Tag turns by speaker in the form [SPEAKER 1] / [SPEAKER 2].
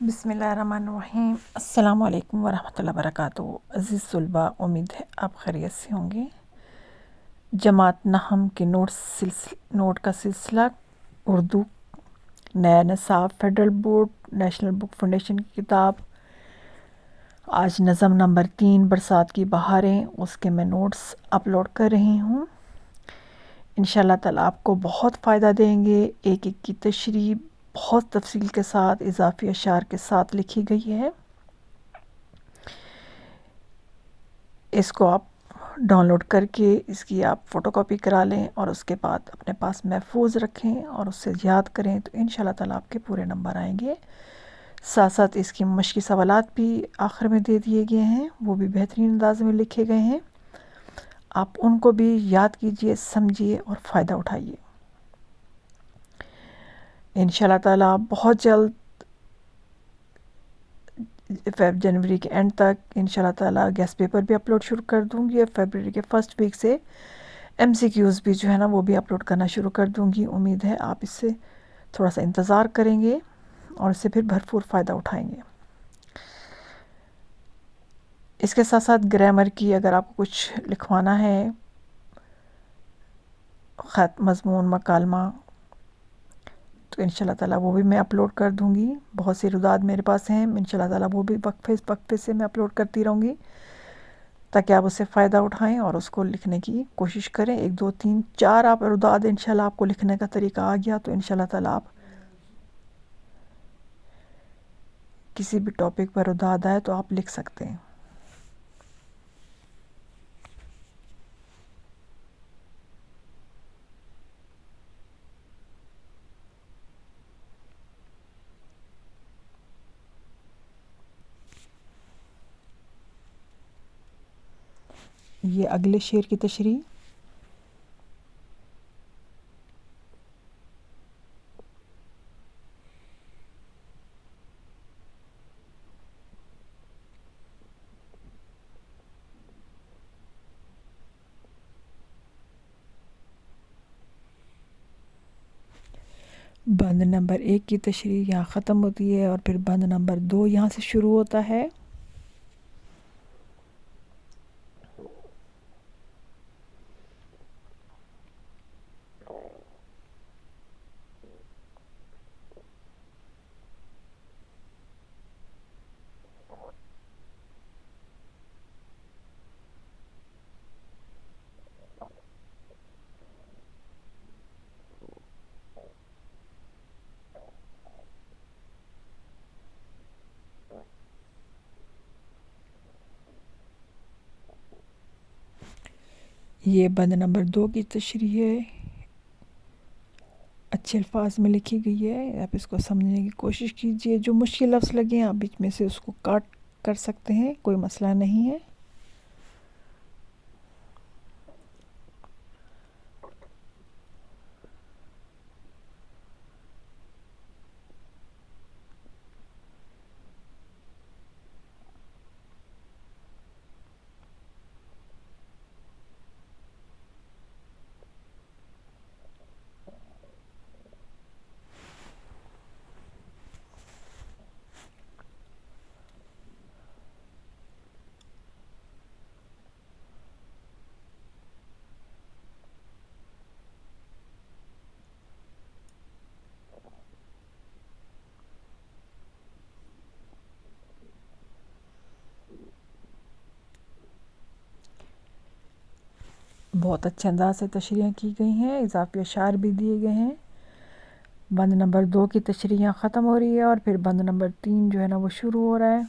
[SPEAKER 1] بسم اللہ الرحمن الرحیم۔ السلام علیکم ورحمۃ اللہ وبرکاتہ۔ عزیز طلباء، امید ہے آپ خیریت سے ہوں گے۔ جماعت نحم کے نوٹ کا سلسلہ اردو نیا نصاب فیڈرل بورڈ نیشنل بک فاؤنڈیشن کی کتاب آج نظم نمبر 3 برسات کی بہاریں، اس کے میں نوٹس اپلوڈ کر رہی ہوں۔ انشاءاللہ تعالیٰ آپ کو بہت فائدہ دیں گے۔ ایک ایک کی تشریح بہت تفصیل کے ساتھ اضافی اشعار کے ساتھ لکھی گئی ہے۔ اس کو آپ ڈاؤن لوڈ کر کے اس کی آپ فوٹو کاپی کرا لیں اور اس کے بعد اپنے پاس محفوظ رکھیں اور اس سے یاد کریں تو انشاءاللہ تعالیٰ آپ کے پورے نمبر آئیں گے۔ ساتھ ساتھ اس کی مشقی سوالات بھی آخر میں دے دیے گئے ہیں، وہ بھی بہترین انداز میں لکھے گئے ہیں۔ آپ ان کو بھی یاد کیجئے، سمجھیے اور فائدہ اٹھائیے۔ انشاءاللہ تعالیٰ بہت جلد جنوری کے اینڈ تک انشاءاللہ تعالیٰ گیسٹ پیپر بھی اپلوڈ شروع کر دوں گی، اور فیبرری کے فرسٹ ویک سے MCQs بھی جو ہے نا وہ بھی اپلوڈ کرنا شروع کر دوں گی۔ امید ہے آپ اس سے تھوڑا سا انتظار کریں گے اور اس سے پھر بھرپور فائدہ اٹھائیں گے۔ اس کے ساتھ ساتھ گرامر کی اگر آپ کو کچھ لکھوانا ہے، خط، مضمون، مکالمہ، تو انشاءاللہ تعالیٰ وہ بھی میں اپلوڈ کر دوں گی۔ بہت سی رداد میرے پاس ہیں، انشاءاللہ تعالیٰ وہ بھی وقفے سے میں اپلوڈ کرتی رہوں گی تاکہ آپ اس سے فائدہ اٹھائیں اور اس کو لکھنے کی کوشش کریں۔ 1 2 3 4 آپ رداد انشاءاللہ آپ کو لکھنے کا طریقہ آ گیا تو انشاءاللہ تعالیٰ آپ کسی بھی ٹاپک پر رداد آئے تو آپ لکھ سکتے ہیں۔ یہ اگلے شعر کی تشریح۔ بند نمبر 1 کی تشریح یہاں ختم ہوتی ہے اور پھر بند نمبر 2 یہاں سے شروع ہوتا ہے۔ یہ بند نمبر 2 کی تشریح ہے، اچھے الفاظ میں لکھی گئی ہے۔ آپ اس کو سمجھنے کی کوشش کیجئے، جو مشکل لفظ لگیں آپ بیچ میں سے اس کو کاٹ کر سکتے ہیں، کوئی مسئلہ نہیں ہے۔ بہت اچھے انداز سے تشریحیں کی گئی ہیں، اضافی اشعار بھی دیے گئے ہیں۔ بند نمبر 2 کی تشریح یہاں ختم ہو رہی ہے اور پھر بند نمبر 3 جو ہے نا وہ شروع ہو رہا ہے۔